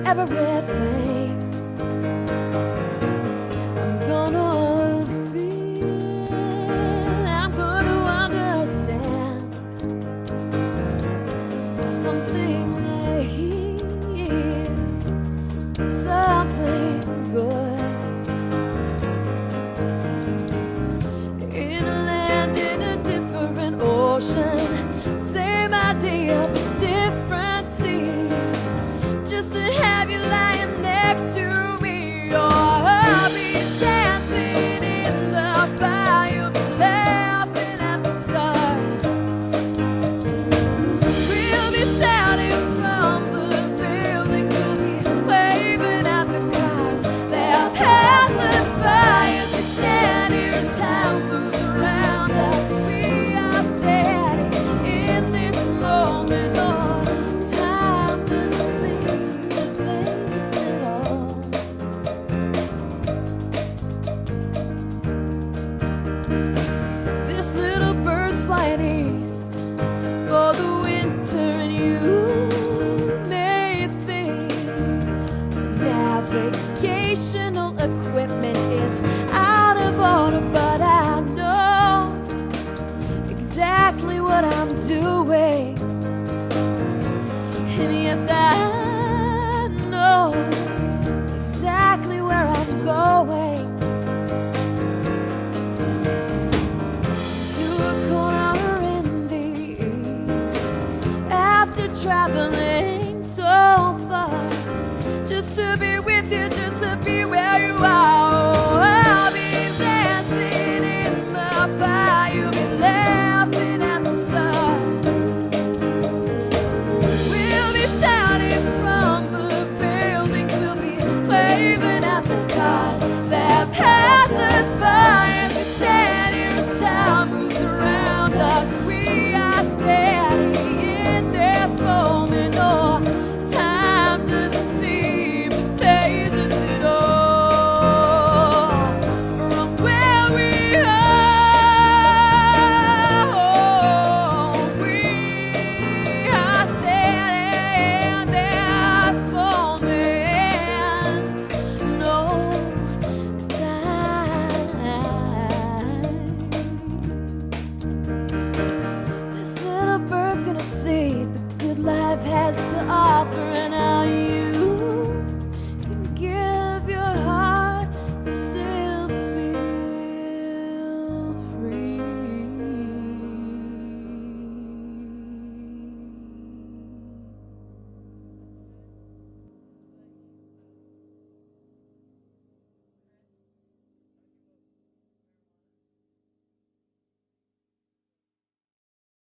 everything. I'm gonna feel, I'm gonna understand something here, something good. In a land, in a different ocean, same idea, but different sea. Just to have you lying next to me, or I'll be dancing in the fire, you'll be laughing at the stars. We'll be shouting from the buildings, we'll be waving at the cars. They'll pass us by as we stand here as time moves around us. We are standing in this moment, or time doesn't seem to phase at all. This little bird's flying east for the winter, and you may think navigational equipment is out of order, but I know exactly what I'm doing. And yes, I know exactly where I'm going. To a corner in the east, after traveling so far, just to be with you, just to be where you are. Oh, I'll be dancing in the fire, you'll be laughing at the stars. We'll be shouting from the buildings, we'll be waving at the cars that pass us by as we stand here as time moves around us. We are standing in this moment, or time doesn't seem to phase us at all. From where we are, we are standing this moment. No time. This little bird's gonna see the good life has to offer, and